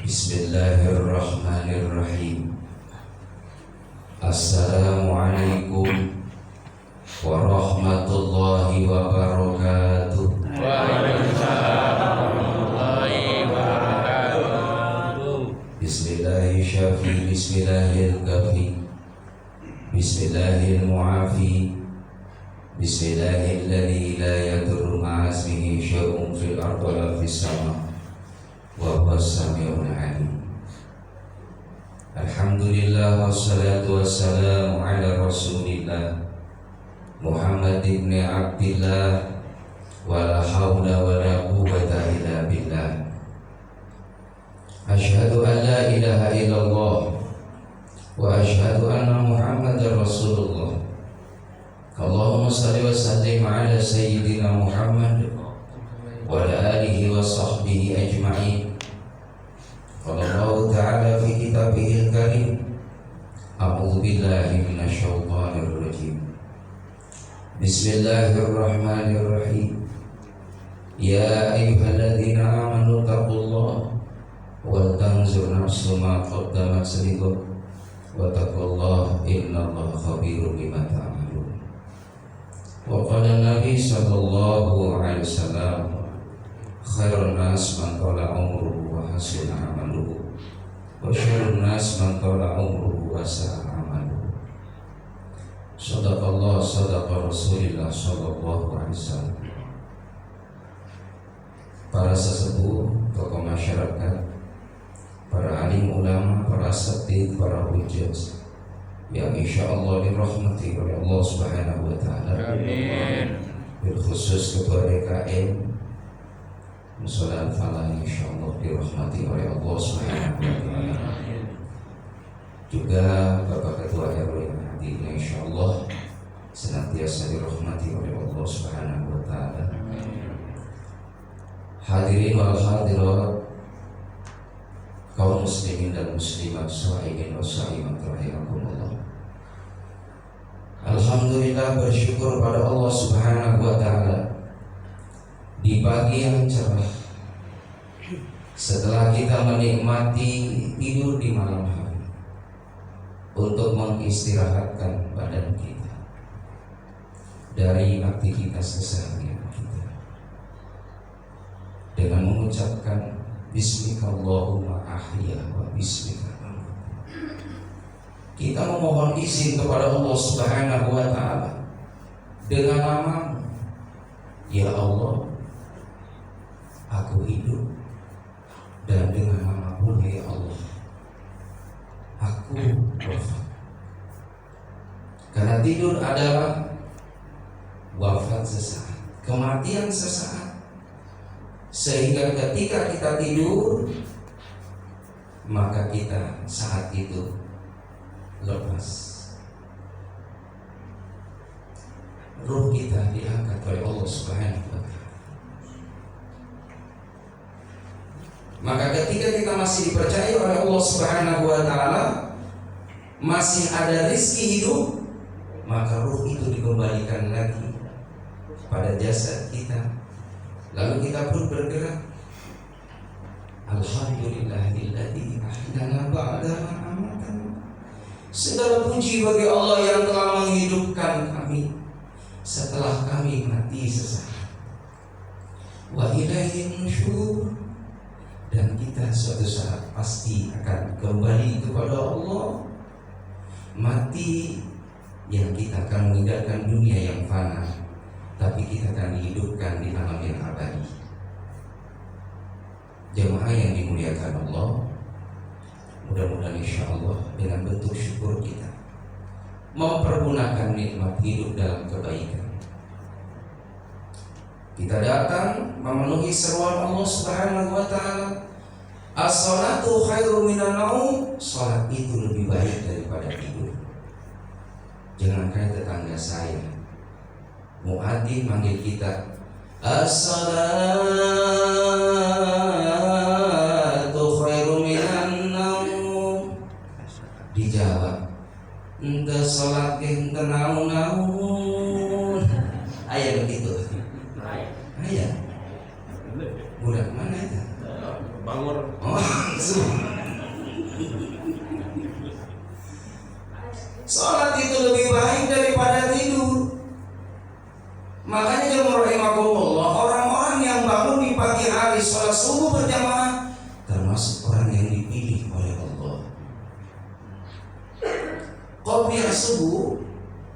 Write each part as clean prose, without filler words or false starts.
Bismillahirrahmanirrahim. Assalamualaikum warahmatullahi wabarakatuh. Waalaikumsalam warahmatullahi wabarakatuh. Bismillahirrahmanirrahim. Bismillahirrahmanirrahim. Bismillahirrahmanirrahim. Bismillahilladzi la yadurru ma'a ismihi syai'un fil ardi wa la fis sama' wa huwas samiul alim. Alhamdulillah wassalatu wassalamu ala Rasulillah Muhammad ibn Abdillah wa la hawla wa la quwwata illa billah. Asyhadu an la ilaha illallah wa asyhadu anna Muhammadar Rasulullah. Allahumma shalli wa sallim ala sayyidina Muhammad wa ala alihi wa sahbihi ajma'in. Qala Allah ta'ala fi kitabihil karim, a'udzu billahi minasyaitonir rajim. Bismillahirrahmanirrahim. Ya ayyuhalladzina amanu taqullaha wal tanzur nafsum ma qaddamat lighad wa taqullaha innallaha khabirum bima ta'malun. Wa qala Nabi sallallahu alaihi wasallam, khairun nas man tala umruhu wa hasuna amaluhu wa syarrun nas man tala umruhu wa sa'a amaluhu. Shadaqallah sadaqa Rasulillah sallallahu alaihi wasallam. Para sesepuh, tokoh masyarakat, para alim ulama, para asatidz, para hujjah yang insyaallah dirahmati oleh Allah Subhanahu wa taala. Amin. Berkhusus ketua DKM Musola Al-Falah insyaallah dirahmati oleh Allah Subhanahu wa taala. Juga Bapak Ketua RW yang hadir insyaallah senantiasa dirahmati oleh Allah Subhanahu wa taala. Hadirin wal hadirat, kaum muslimin dan muslimat, shaimin wa shaimat rahimakumullah. Alhamdulillah, bersyukur pada Allah Subhanahu wa taala di pagi yang cerah, setelah kita menikmati tidur di malam hari untuk mengistirahatkan badan kita dari aktivitas keseharian kita, dengan mengucapkan Bismikallahumma ahya wa bismika amut. Kita memohon izin kepada Allah Subhanahu wa taala dengan nama-Mu. Ya Allah, aku hidup, dan dengan nama-Mu ya Allah, aku wafat. Karena tidur adalah wafat sesaat, kematian sesaat. Sehingga ketika kita tidur, maka kita saat itu lepas. Ruh kita diangkat oleh Allah Subhanahu wa taala. Maka ketika kita masih dipercaya oleh Allah Subhanahu wa taala, masih ada rezeki hidup, maka ruh itu dikembalikan lagi pada jasad kita. Lalu kita pun bergerak. Alhamdulillahilladzi ahyana ba'da ma amatana. Segala puji bagi Allah yang telah menghidupkan kami setelah kami mati sesaat. Wa ilaihin nusyur. Dan kita suatu saat pasti akan kembali kepada Allah. Mati yang kita akan meninggalkan dunia yang fana, tapi kita akan dihidupkan di alam yang abadi. Jemaah yang dimuliakan Allah, mudah-mudahan insyaallah dengan bentuk syukur kita mempergunakan nikmat hidup dalam kebaikan. Kita datang memenuhi seruan Allah Subhanahu wa taala. As-salatu khairum minan naum. Salat itu lebih baik daripada tidur. Jangankan tetangga saya, muadzin manggil kita, as-salatu khairum minan naum. Dijawab, ente salat ente naun-naun. Ayat begitu. Ayat. Budak mana itu? Bangor. Oh, Sholat itu lebih baik daripada tidur. Makanya jemaah rahimakumullah, orang-orang yang bangun di pagi hari sholat subuh berjamaah termasuk orang yang dipilih oleh Allah. Qobliyah subuh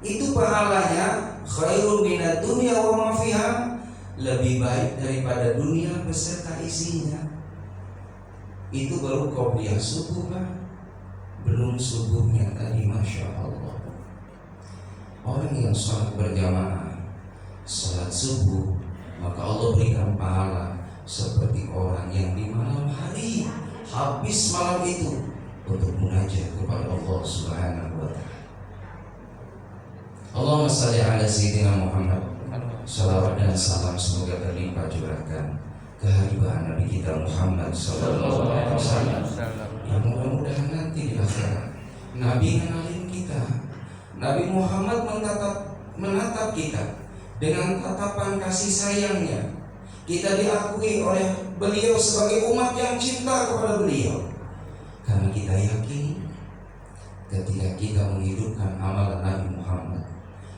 itu pahalanya khairun minad dunya wa ma fiha, lebih baik daripada dunia beserta isinya. Itu baru qobliyah subuh, Pak. Belum subuhnya tadi, masya Allah. Orang yang sholat berjamaah sholat subuh, maka Allah berikan pahala seperti orang yang di malam hari habis malam itu untuk munajat kepada Allah Subhanahu wa ta'ala. Allahumma shalli ala sayyidina Muhammad. Salawat dan salam semoga berlimpah curahkan kehadiran Nabi kita Muhammad sallallahu alaihi wasallam. Yang mudah-mudahan nanti di akhirat Nabi mengenalin kita. Nabi Muhammad menatap kita dengan tatapan kasih sayangnya. Kita diakui oleh beliau sebagai umat yang cinta kepada beliau. Karena kita yakin ketika kita menghidupkan amalan Nabi Muhammad,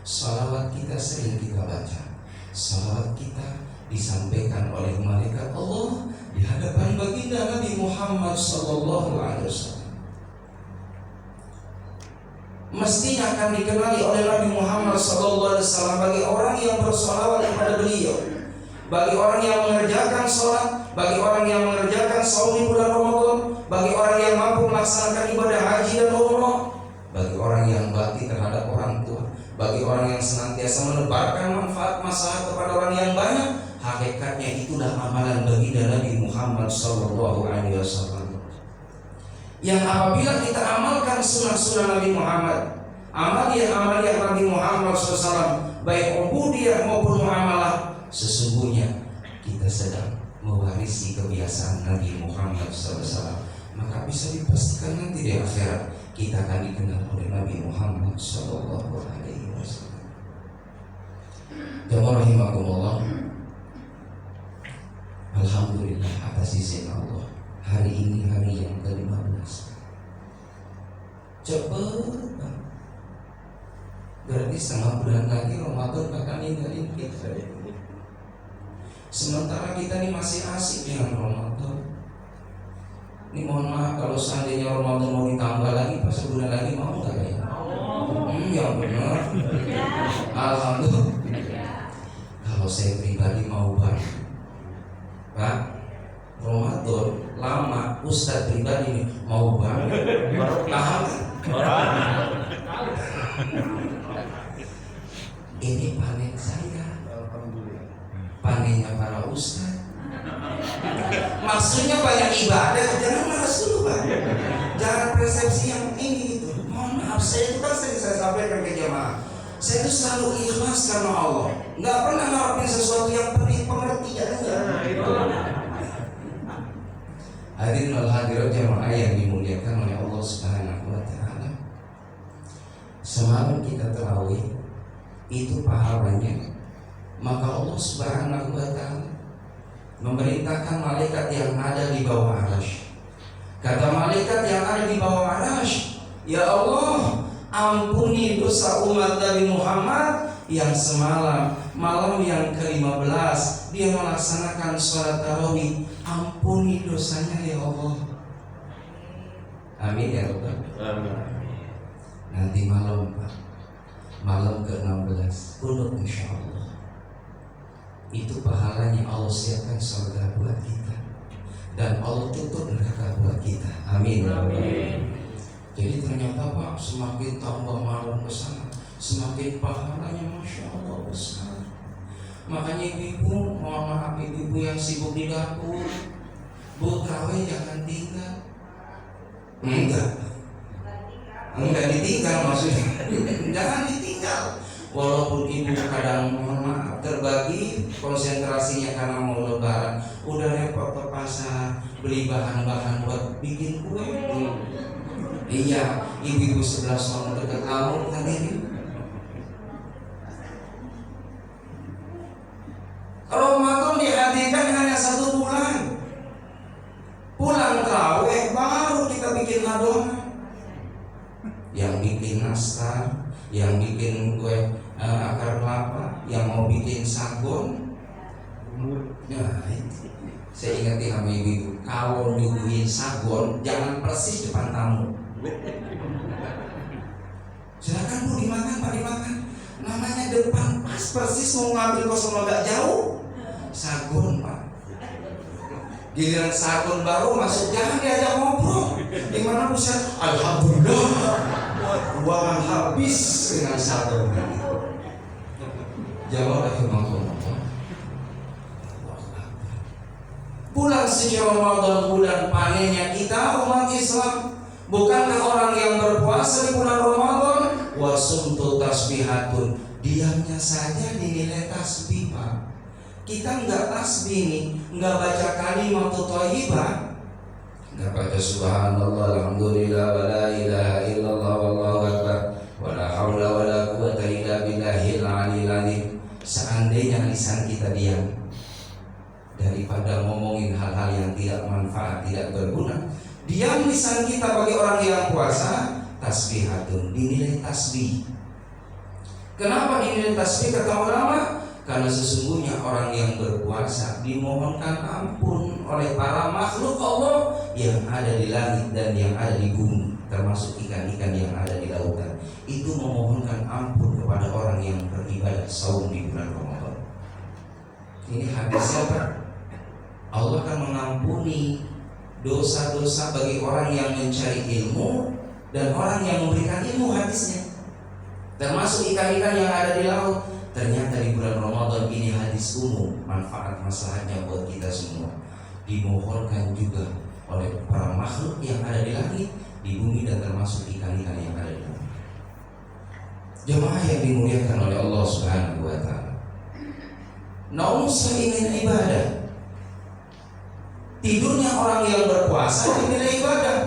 salawat kita sering kita baca, salawat kita disampaikan oleh malaikat Allah di hadapan baginda Nabi Muhammad sallallahu alaihi wasallam. Mestinya akan dikenali oleh Nabi Muhammad sallallahu alaihi wasallam bagi orang yang bersolawat kepada beliau, bagi orang yang mengerjakan sholat, bagi orang yang mengerjakan saum di bulan Ramadan, bagi orang yang mampu melaksanakan ibadah haji dan umrah, bagi orang yang bakti terhadap orang tua, bagi orang yang senantiasa menebarkan manfaat maslahat kepada orang yang banyak. Hakikatnya itulah amalan baginda Nabi Muhammad sallallahu alaihi wasallam. Yang apabila kita amalkan sunnah-sunnah Nabi Muhammad, amaliyah Nabi Muhammad SAW, baik ubudiyah maupun muamalah, sesungguhnya kita sedang mewarisi kebiasaan Nabi Muhammad SAW. Maka bisa dipastikan nanti di akhirat kita akan dikenal oleh Nabi Muhammad SAW. Jemaah rahimakumullah, alhamdulillah atas izin Allah, hari ini hari yang ke-15. Cepet, berarti setengah bulan lagi Ramadan akan ninggalin kita. Sementara kita ini masih asik dengan Ramadan. Ini mohon maaf kalau seandainya Ramadan mau ditambah lagi, pas sebulan lagi mau nggak ya? Ya benar. Alhamdulillah. Kalau saya pribadi mau banget, Pak. Ramadan lama, Ustadz pribadi nih mau banget. Paham? Ini panen saya, panennya para ustadz. Maksudnya banyak ibadah, jangan malas dulu, Pak. Jangan persepsi yang ini gitu. Mohon maaf, saya itu kan sering saya sampaikan ke jemaah, saya itu selalu ikhlas karena Allah, nggak pernah ngarepin sesuatu yang pengertian aja. Hadirin wal hadirat jemaah yang dimuliakan oleh Allah Subhanahu wa ta'ala. Semalam kita tarawih itu pahalanya, maka Allah Subhanahu wa ta'ala memerintahkan malaikat yang ada di bawah arasy. Kata malaikat yang ada di bawah arasy, ya Allah, ampuni dosa umat Nabi Muhammad yang semalam malam yang ke-15 dia melaksanakan sholat tarawih. Ampuni dosanya ya Allah. Amin ya Rabbal alamin. Nanti malam, Pak, malam ke-16 kunut insyaallah. Itu pahalanya Allah siapkan surga buat kita dan Allah tutup neraka buat kita. Amin. Amin. Jadi ternyata, Pak, semakin tambah malam ke sana, semakin pahalanya masya Allah besar. Makanya ibu, mohon maaf ibu yang sibuk di dapur, Bu, terawih jangan tinggal. Enggak ditinggal maksudnya. Jangan ditinggal. Walaupun ibu kadang mohon maaf terbagi konsentrasinya karena mau lebaran, udah repot ke pasar beli bahan-bahan buat bikin kue. Iya, ibu-ibu sebelah sono dekat kamu kan ini. Ramadan dihadirkan hanya 1 bulan. Pulang terawih bikin adonan, yang bikin nastar, yang bikin kue akar kelapa, yang mau bikin sagon. Nah, saya ingetin sama ibu, kalau nyuguhin sagon jangan persis depan tamu. Silakan Bu dimakan, Pak dimakan. Namanya depan pas persis mau ngambil kosong agak jauh. Sagon Pak. Giliran sagon baru masuk jangan diajak ngobrol. Gimana Bu Syed? Alhamdulillah. Uang habis dengan sagon. Jawab rahimahullah. Bulan suci Ramadan, bulan panennya kita umat Islam. Bukankah orang yang berpuasa di bulan Ramadan wasumtu tasbihatun, diamnya saja dinilai tasbih Pak. Kita enggak tasbih nih, enggak baca kalimat thayyibah, enggak baca subhanallah alhamdulillah wala ilaha illallah wallahu akbar wala haula wala quwwata illa billahil aliyil azim. Seandainya lisan kita diam daripada ngomongin hal-hal yang tidak manfaat, tidak berguna, diam lisan kita bagi orang yang puasa, tasbihatun, dinilai tasbih. Kenapa dinilai tasbih kata ulama? Karena sesungguhnya orang yang berpuasa dimohonkan ampun oleh para makhluk Allah yang ada di langit dan yang ada di bumi, termasuk ikan-ikan yang ada di lautan. Itu memohonkan ampun kepada orang yang beribadah saum di bulan Ramadan. Ini hadis siapa? Allah akan mengampuni dosa-dosa bagi orang yang mencari ilmu dan orang yang memberikan ilmu, hadisnya. Termasuk ikan-ikan yang ada di laut. Ternyata di bulan Ramadan ini hadis umum, manfaat masalahnya buat kita semua. Dimohonkan juga oleh para makhluk yang ada di langit, di bumi, dan termasuk ikan-ikan yang ada di laut. Jemaah yang dimuliakan oleh Allah Subhanahu wa taala. Naum ingin ibadah. Tidurnya orang yang berpuasa dinilai ibadah.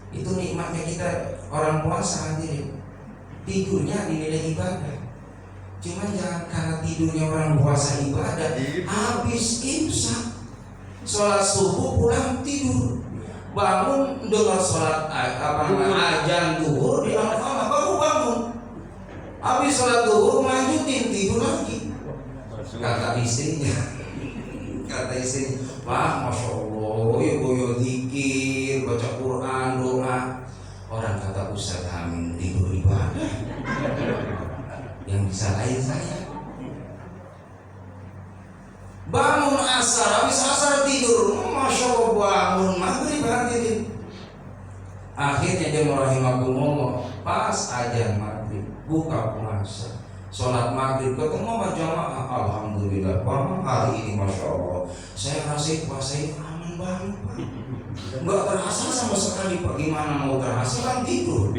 Itu nikmatnya kita orang puasa, hadirin. Tidurnya dinilai ibadah. Cuma jangan karena tidurnya orang puasa ibadah, habis imsak, sholat subuh pulang tidur, bangun dengar sholat ajan duhur di Al-Fatihah baru bangun, habis sholat duhur lanjutin tidur lagi. Kata istrinya, wah masya Allah, yo zikir, baca Quran, doa. Orang kata Ustaz Hamim tidur ibadah, yang disalahin saya. Bangun asar, habis asar tidur, masya Allah bangun maghrib hadirin. Akhirnya dia merahimakumullah, pas ajan maghrib buka puasa, sholat maghrib ketemu sama jamaah, alhamdulillah Pak, hari ini masya Allah saya ngasih puasa ini aman banget Pak. Enggak terasa sama sekali Pak. Gimana mau terasa kan tidur.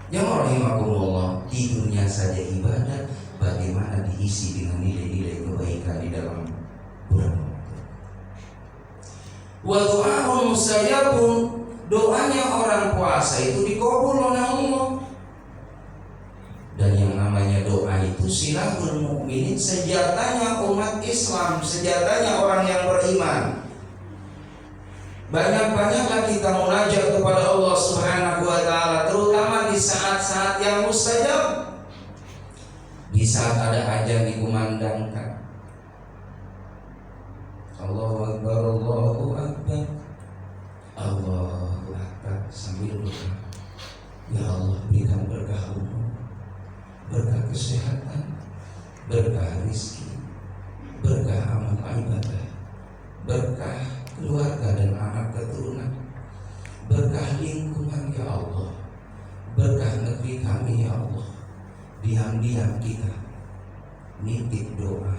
Ya rahimakumullah, tidurnya saja ibadah, bagaimana diisi dengan nilai-nilai kebaikan di dalam bulan Ramadan. Wa du'a'un mustajabun, doanya orang puasa itu dikabul oleh Allah. Dan yang namanya doa itu silahul mukminin, senjatanya umat Islam, senjatanya orang yang beriman. Banyak-banyaklah kita munajat kepada Allah Subhanahu wa taala, terutama di saat-saat yang mustajab. Di saat ada azan dikumandangkan, Allahu Akbar, Allahu Akbar, Allahu Akbar, sambil berdoa, ya Allah berikan berkah umur, berkah kesehatan, berkah rezeki, berkah amal ibadah, berkah keluarga dan anak keturunan, berkah lingkungan ya Allah, berkah negeri kami ya Allah. Diam-diam kita nitip doa,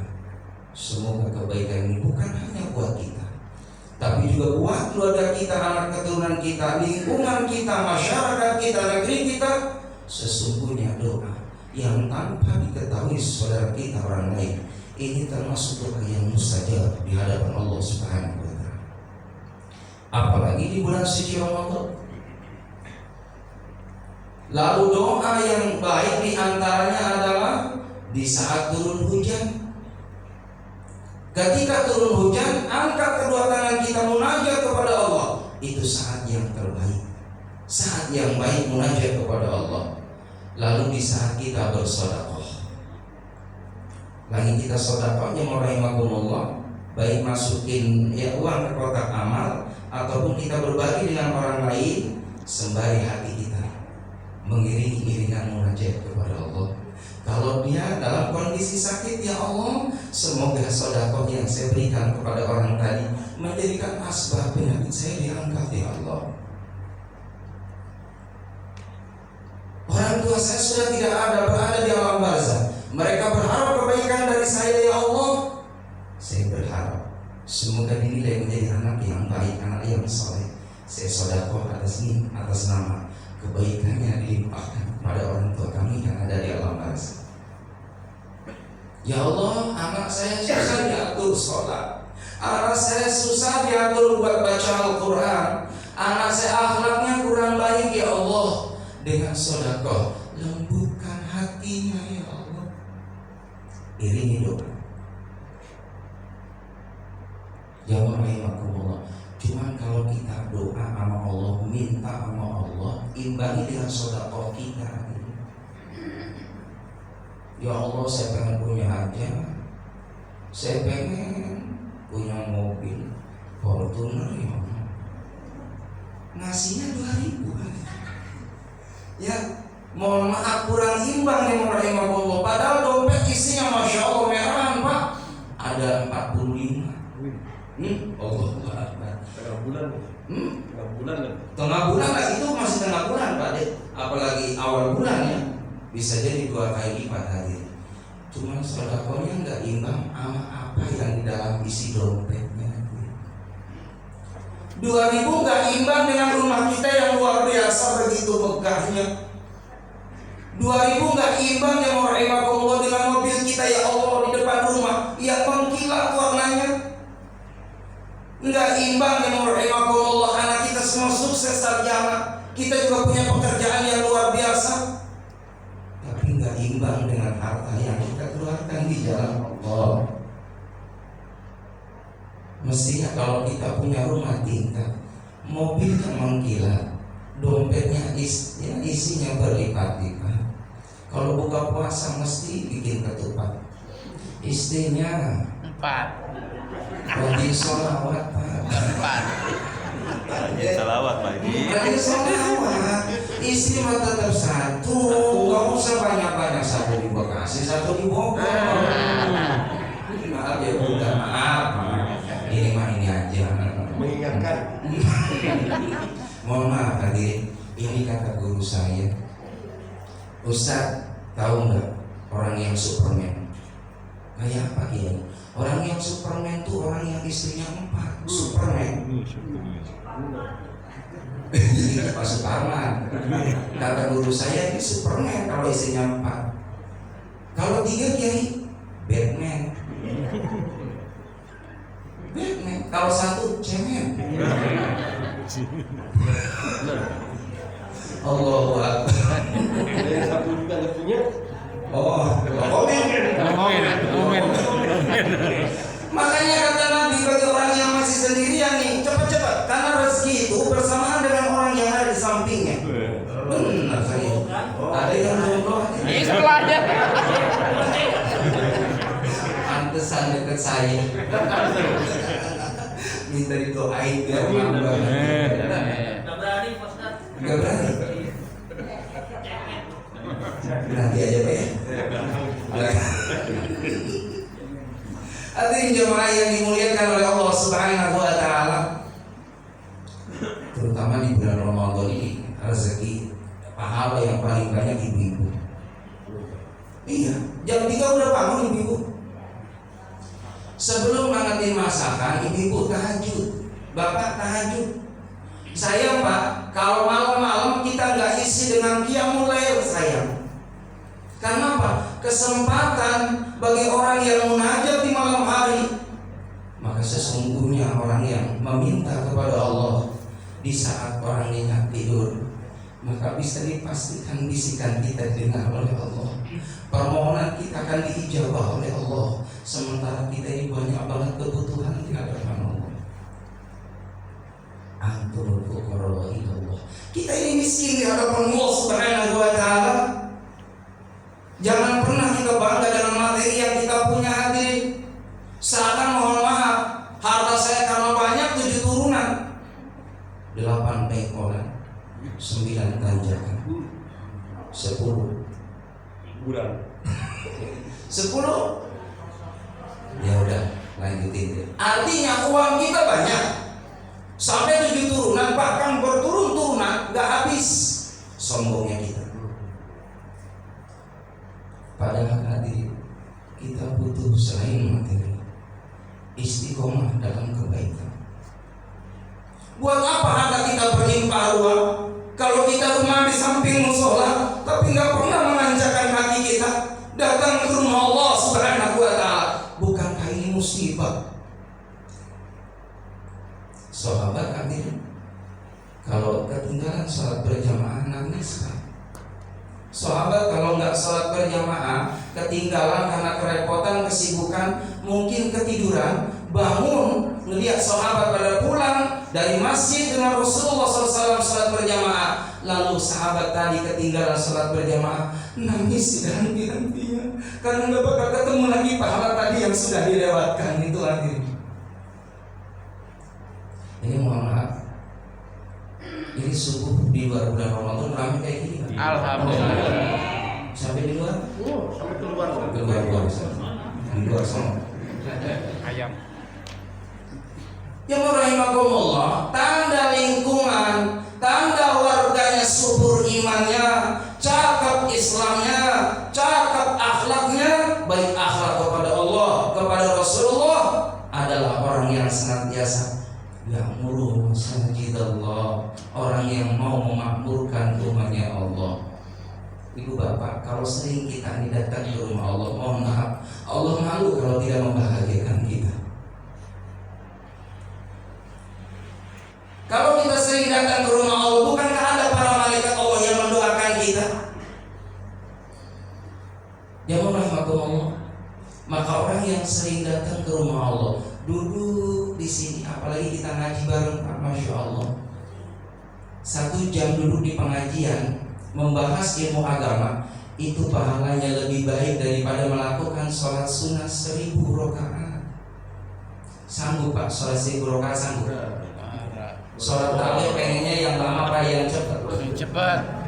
semoga kebaikan ini bukan hanya buat kita, tapi juga buat keluarga kita, anak keturunan kita, lingkungan kita, masyarakat kita, negeri kita. Sesungguhnya doa yang tanpa diketahui saudara kita orang lain, ini termasuk doa yang mustajab di hadapan Allah Subhanahu wa taala. Apalagi di bulan suci Ramadan. Lalu doa yang baik di antaranya adalah di saat turun hujan. Ketika turun hujan, angkat kedua tangan kita munajat kepada Allah. baik munajat kepada Allah, lalu di saat kita bersedekah, lagi kita sedekahnya rahimakumullah, baik masukin uang ke kotak amal ataupun kita berbagi dengan orang lain, sembari hati kita mengiringi iringan munajat kepada Allah. Kalau dia dalam kondisi sakit, ya Allah, semoga sedekah yang saya berikan kepada orang tadi menjadikan asbab penyakit saya diangkat, ya Allah. Orang tua saya sudah tidak ada, berada di alam barzah. Mereka berharap kebaikan dari saya, ya Allah. Saya berharap semoga dinilai menjadi anak yang baik, anak yang saleh. Saya sedekah atas nama kebaikannya dilimpahkan pada orang tua kami yang ada di alam barzah. Ya Allah, anak saya susah diatur sholat, anak saya susah diatur buat baca Al-Quran, anak saya akhlaknya kurang baik, ya Allah. Dengan sedekah lembutkan hatinya, ya Allah. Iringi doa. Ya Allah, cuman kalau kita doa sama Allah, minta sama Allah, imbangi dengan sedekah kita. Ya Allah, saya pengen punya hajat, saya pengen punya mobil Fortuner, ya Allah. Ngasihnya 2.000 kan? Ya, mohon maaf kurang imbang nih rahimahullah. Padahal dompet isinya masya Allah merahan Pak, ada 45. Allah Akbar. Tengah bulan. Tengah bulan lah, itu masih tengah bulan Pak Dek. Apalagi awal bulan ya, bisa jadi 2 kali lipat hadir. Cuma sedekahnya nggak imbang sama apa yang di dalam isi dompetnya. 2.000 nggak imbang dengan rumah kita yang luar biasa begitu megahnya. 2.000 nggak imbang yang rahimakumullah dengan mobil kita, ya Allah, di depan rumah yang mengkilat warnanya. Nggak imbang yang rahimakumullah anak kita semua sukses sarjana, kita juga punya pekerjaan yang luar biasa. Tapi nggak imbang dengan harta yang kita keluarkan di jalan Allah. Mestinya kalau kita punya rumah tingkat, mobilnya mengkilat, dompetnya isinya berlipat-lipat. Kalau buka puasa mesti bikin ketupat, istrinya 4. rajin sholawat Pak. 4. Salawat lagi. Rajin sholawat, istri mah tetap satu. Gak usah banyak-banyak, satu di Bekasi, satu di Bogor. Maaf ya Bunda, maaf. Ini mah ini aja Mengingatkan. Mohon maaf tadi, ini kata guru saya, Ustaz, tahu nggak orang yang Superman? Kayak apa dia? Orang yang Superman tuh orang yang istrinya 4. Superman. Ini Pak Suparman. Kata guru saya, ini Superman kalau istrinya 4. Kalau 3 Kiai, Batman. Batman. Kalau 1 cemen. Allahu Akbar. Yang satu juga nggak punya. Komen. Makanya kata Nabi, bagi orang yang masih sendirian nih, cepat-cepat, karena rezeki itu bersamaan dengan orang yang ada di sampingnya. Benar saya. Ada yang jomblo. Ini sebelahnya. Pantesan dekat saya. Minta didoain biar mambang. Nggak berani Ustaz. Nggak berani. Nanti aja Pak ya. Hadirin jemaah yang dimuliakan oleh Allah Subhanahu wa taala. Terutama di bulan Ramadan ini, rezeki pahala yang paling banyak ibu-ibu. Iya, jam 3 udah bangun ibu-ibu. Sebelum ngangetin masakan, ibu-ibu tahajud, bapak tahajud. Saya Pak, kalau malam-malam kita nggak isi dengan qiyamul lail sayang. Karena apa? Kesempatan bagi orang yang munajat di malam hari. Maka sesungguhnya orang yang meminta kepada Allah di saat orang nyenyak tidur, maka bisa dipastikan bisikan kita didengar oleh Allah. Permohonan kita akan diijabah oleh Allah. Sementara kita ini banyak banget kebutuhan di hadapan Allah. antumul fuqara ilallah. Kita ini miskin di hadapan Allah Subhanahu wa taala. Jangan pernah kita bangga dengan materi yang kita punya, hadirin. Seakan mohon maaf, harta saya karena banyak 7 turunan, 8 pekolan, 9 tanjakan, 10 Bulan. 10. Ya udah, lanjutin. Artinya uang kita banyak, sampai 7 turunan, bahkan berturun-turunan, gak habis. Sombongnya kita. Padahal hadirin, kita butuh selain materi, istiqomah dalam kebaikan. Buat apa harta kita berlimpah ruah kalau kita rumah di samping musola tapi nggak pernah memanjakan hati kita datang ke rumah Allah Subhanahu wa taala? Bukankah ini musibah? Sahabat hadirin, kalau ketinggalan salat berjamaah nangis kan? Sahabat kalau nggak salat berjamaah, ketinggalan karena kerepotan, kesibukan, mungkin ketiduran, bangun ngelihat sahabat pada pulang dari masjid dengan Rasulullah SAW salat berjamaah, lalu sahabat tadi ketinggalan salat berjamaah, nangis henti-hentinya karena nggak bakal ketemu lagi pahala tadi yang sudah dilewatkan. Itu hadirin. Ini mohon maaf, ini subuh di luar bulan Ramadan ramai kayak gini kan? Alhamdulillah. Sampai di luar? Oh, sampai keluar. Keluar sana. Di luar sana. Ayam. Yang rahimakumullah, tanda lingkungan, tanda warganya subur imannya, cakap Islamnya, cakap akhlaknya, baik akhlak kepada Allah, kepada Rasulullah, adalah orang yang senantiasa ya'muru masajid Allah, orang yang mau memakmurkan rumahnya Allah. Ibu bapak, kalau sering kita datang ke rumah Allah, mohon maaf, Allah malu kalau tidak membahagiakan kita. Kalau kita sering datang ke rumah Allah, bukankah ada para malaikat Allah yang mendoakan kita? Ya Allah, maka orang yang sering datang ke rumah Allah, duduk di sini, apalagi kita ngaji bareng, Masya Allah, 1 jam duduk di pengajian membahas ilmu agama, itu pahalanya lebih baik daripada melakukan sholat sunnah 1000 rakaat. Sanggup Pak, sholat 1000 rakaat sanggup? Sholat tarawih pengennya yang lama Pak, yang cepat. Cepat.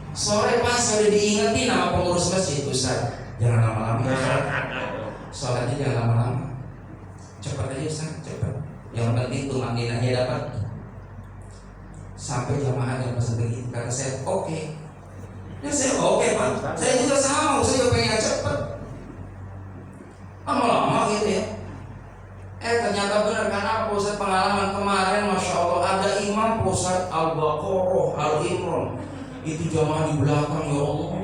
Sore pas sudah diingetin sama pengurus masjid, Ustaz, jangan lama-lama. Sholatnya jangan lama-lama, cepat aja Ustaz, cepat. Yang penting tuh makninanya dapat. Sampai jamaah yang pesan begitu, kata saya oke. Ya saya oke Pak, saya juga sama, saya juga pengen cepat. Lama-lama gitu ya. Ternyata benar, karena Pak Ustaz pengalaman kemarin, Masya Allah, ada imam Pak Ustaz Al-Baqarah, Al-Imran, itu jamaah di belakang, ya Allah,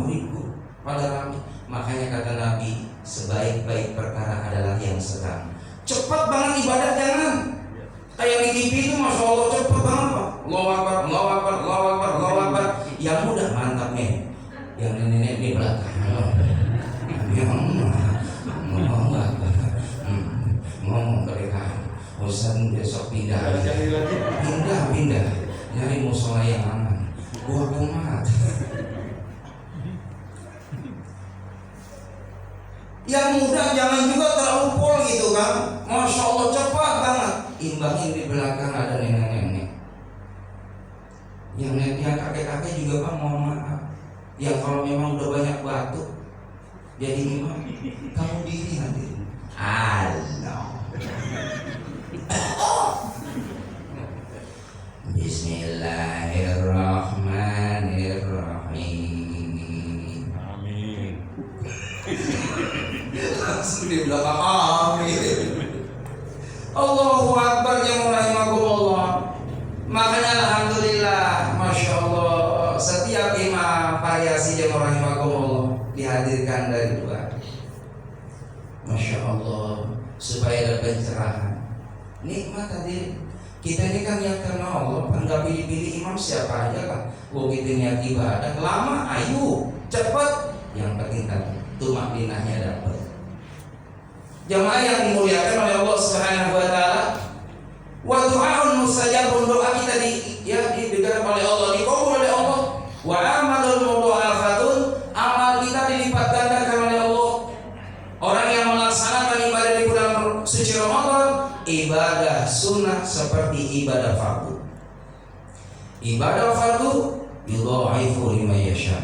ribut pada rame. Makanya kata Nabi, sebaik-baik perkara adalah yang sedang. Cepat banget ibadah, jangan kayak di TV itu, Masya Allah, cepat banget Pak. Allahu Akbar, Allahu Akbar, Allahu Akbar, Allahu Akbar. Yang mudah mantap nih, yang nenek-nenek di belakang. Ngomong mereka, Ustaz besok pindah, pindah, nyari musola yang aman. Gua kumat. Yang muda jangan juga terlalu pol gitu kan. Masya Allah cepat banget. Imbangin di belakang ada nenek-nenek. Yang kakek-kakek juga Pak, mohon maaf. Yang kalau memang udah banyak batuk jadi imam, kamu diri nanti. Allah. Bismillahirrahmanirrahim. Amin. Langsung di belakang amin. Allahu Akbar yang rahimakumullah. Makanya alhamdulillah, Masya Allah, setiap imam variasi yang rahimakumullah dihadirkan dari luar. Masya Allah, supaya ada pencerahan. Nikmat tadi. Kita ini kan niat karena Allah, kan nggak pilih-pilih imam siapa aja kan. Kita niat ibadah, lama, ayo, cepat. Yang penting kan tumak dinahnya dapat. Jamaah yang dimuliakan oleh Allah Subhanahu wa taala, Wa du'aun mustajabun, doa kita didengar oleh Allah, dikabul oleh Allah. Wa amalun mudha'afatun, amal kita dilipat gandakan oleh Allah. Orang yang melaksanakan ibadah di bulan suci Ramadan, ibadah sunnah seperti ibadah fardu. Ibadah fardu yudha'ifu liman yasha,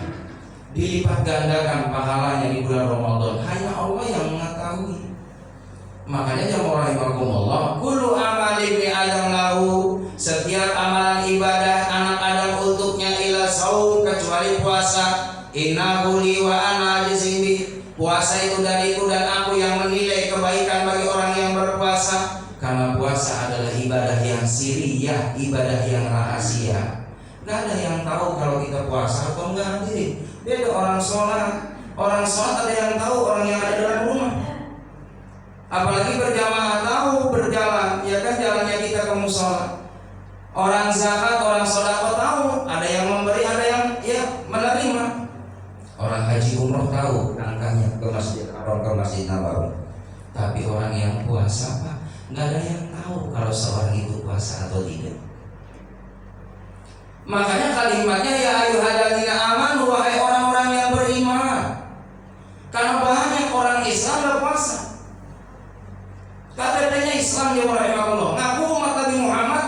dilipat gandakan pahalanya di bulan Ramadan. Hanya Allah yang mengetahui. Makanya jamaah rahimakumullah, kullu amali bi adam lahu, setiap amalan ibadah anak Adam untuknya ila saum, kecuali puasa. Innahu li wa ana ajzibi, puasa itu dariku dan aku yang menilai kebaikan bagi orang yang berpuasa. Karena puasa adalah ibadah yang sirriyah, ibadah yang rahasia. Gak ada yang tahu kalau kita puasa atau enggak. Beda orang sholat ada yang tahu, orang yang ada dalam rumah. Apalagi berjamaah tahu berjalan, ya kan, jalannya kita ke musola. Orang zakat, orang sedekah tahu, ada yang memberi, ada yang menerima. Orang haji umroh tahu langkahnya ke Masjid Haram, ke Masjid Nabawi. Tapi orang yang puasa, Pak, nggak ada yang tahu kalau seorang itu puasa atau tidak. Makanya kalimatnya ya ayyuhalladzina amanu, wahai orang-orang yang beriman. Karena banyak orang Islam berpuasa. KTP-nya Islam, ya rahimahullah, ngaku umat Nabi Muhammad,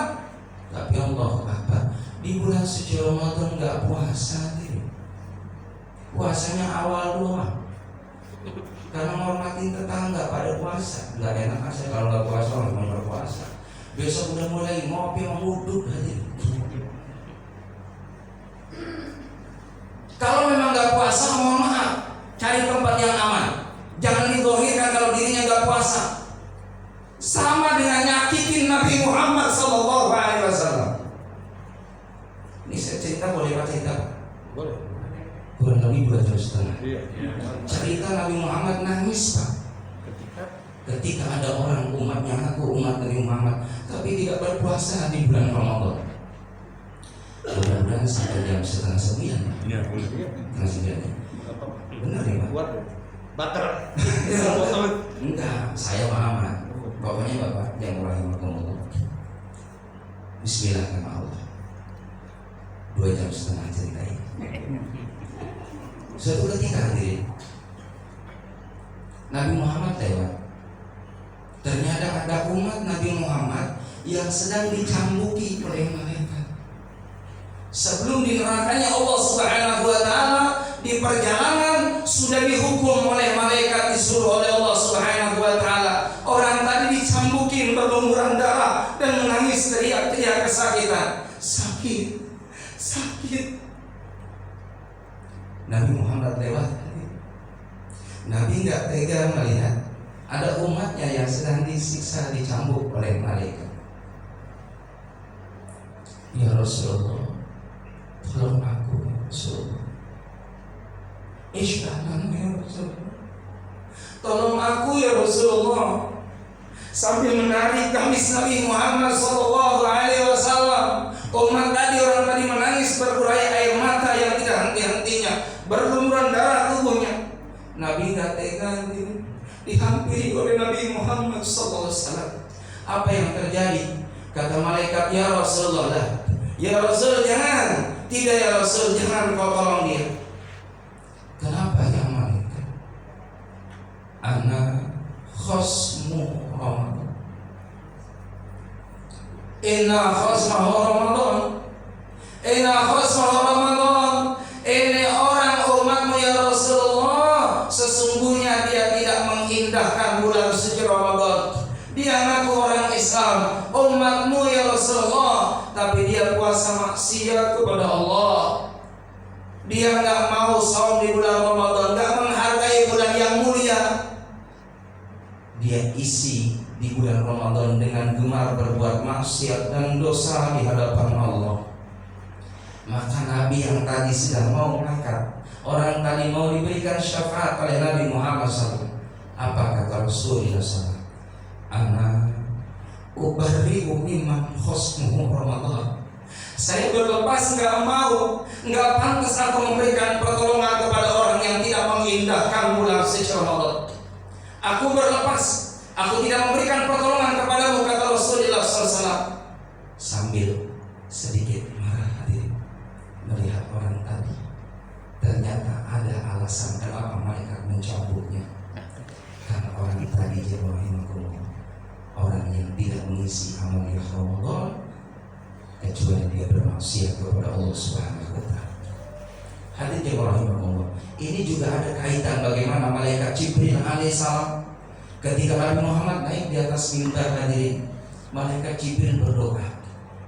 tapi Allah apa? Di bulan suci Ramadan nggak puasa, puasanya awal doang. Karena menghormatin tetangga pada puasa, nggak enak aja kalau nggak puasa orang mau berpuasa. Besok udah mulai ngopi sama wudhu aja. Kalau memang nggak puasa, mohon maaf, cari tempat yang aman. Jangan didohirkan kalau dirinya nggak puasa. Sama dengan nyakitin Nabi Muhammad SAW. Ini saya cerita, boleh Pak cerita? Boleh. Kurang lebih 2 jam setengah. Iya. Cerita Nabi Muhammad nangis, Pak. Ketika ada orang umatnya ngaku umat Nabi Muhammad, tapi tidak berpuasa di bulan Ramadan. Mudah-mudahan sampai jam 8:30. Iya, boleh. Setengah 9. Benar ya, Pak? Kuat. Bakar. Enggak, saya Muhammad. Pokoknya Bapak yang rahimahumullah. Bismillah nama Allah. 2 jam setengah cerita ini. Suatu ketika hadirin, Nabi Muhammad lewat. Ternyata ada umat Nabi Muhammad yang sedang dicambuki oleh malaikat. Sebelum di nerakanya Allah Subhanahu wa taala, di perjalanan sudah dihukum oleh malaikat, disuruh oleh Allah Subhanahu wa taala. Orang tadi dicambukin berlumuran darah dan menangis teriak-teriak kesakitan. Sakit. Nabi Muhammad lewat. Nabi nggak tega melihat ada umatnya yang sedang disiksa, dicambuk oleh malaikat. Ya Rasulullah, tolong aku ya Rasulullah. Isya'an ya Rasulullah, tolong aku ya Rasulullah. Sambil menarik gamis Nabi Muhammad SAW, umat tadi, orang tadi menangis berburai air mata yang tidak henti-hentinya, berlumuran darah tubuhnya. Nabi tidak tega, dihampiri oleh Nabi Muhammad SAW. Apa yang terjadi? Kata malaikat, ya Rasulullah, ya Rasul jangan, tidak ya Rasul jangan, kau tolong dia. Kenapa ya malaikat? Ana khosmu Ramadan. Inna khosmahu Ramadan. Inna khosmahu Ramadan. Ini orang umatmu ya Rasulullah, sesungguhnya dia tidak mengindahkan bulan suci Ramadan. Dia ngaku orang Islam, umatmu ya Rasulullah, tapi dia puasa maksiat kepada Allah. Dia nggak mau saum di bulan Ramadan, nggak menghargai bulan yang mulia. Dia isi di bulan Ramadan dengan gemar berbuat maksiat dan dosa di hadapan Allah. Maka Nabi yang tadi sedang mau mengangkat, orang tadi mau diberikan syafaat oleh Nabi Muhammad SAW. Apa kata Rasulullah SAW? Ana ubarri'u mimman khosmuhu Ramadan. Saya berlepas, nggak pantas aku memberikan pertolongan kepada orang yang tidak mengindahkan bulan suci Ramadan. Aku berlepas Aku tidak memberikan pertolongan kepadamu, kata Rasulullah SAW, sambil sedikit marah hadirin melihat orang tadi. Ternyata ada alasan kenapa malaikat mencabutnya. Karena orang tadi rahimahullah, orang yang tidak mengisi amal Ramadan kecuali dia bermaksiat kepada Allah Subhanahu wa taala. Hadirin rahimahullah, ini juga ada kaitan bagaimana malaikat Jibril alaihissalam ketika Nabi Muhammad naik di atas mimbar, hadirin, malaikat Jibril berdoa.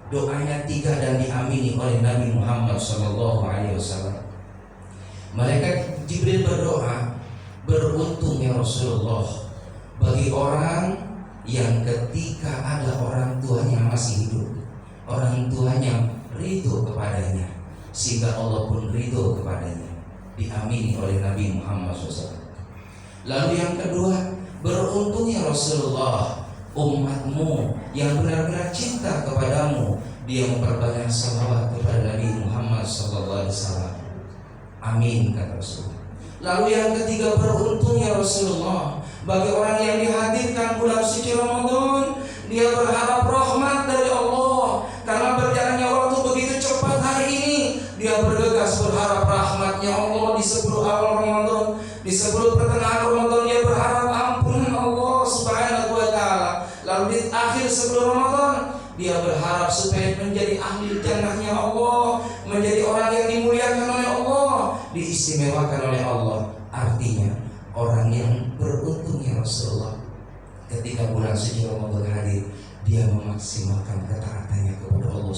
Doanya 3 dan diamini oleh Nabi Muhammad SAW. Malaikat Jibril berdoa, beruntung ya Rasulullah bagi orang yang ketika ada orang tuanya masih hidup, orang tuanya ridho kepadanya, sehingga Allah pun ridho kepadanya. Diamini oleh Nabi Muhammad SAW. Lalu yang kedua, beruntung ya Rasulullah umatmu yang benar-benar cinta kepadamu, dia memperbanyak salawat kepada Nabi Muhammad SAW. Amin, kata Rasulullah. Lalu yang ketiga, beruntung ya Rasulullah bagi orang yang dihadirkan bulan suci Ramadan, dia berharap rahmat dari Allah karena berjalannya waktu begitu cepat hari ini. Dia bergegas berharap rahmatnya Allah di 10 awal Ramadan, di 10 pertengahan Ramadan dia berharap ampunan Allah Subhanahu wa taala. Lalu di akhir sebelum Ramadan dia berharap supaya menjadi ahli jannahnya Allah, menjadi orang yang dimuliakan oleh Allah, diistimewakan oleh Allah. Artinya orang yang beruntung ya Rasulullah ketika bulan suci Ramadan hadir, dia memaksimalkan ketaatannya kepada Allah.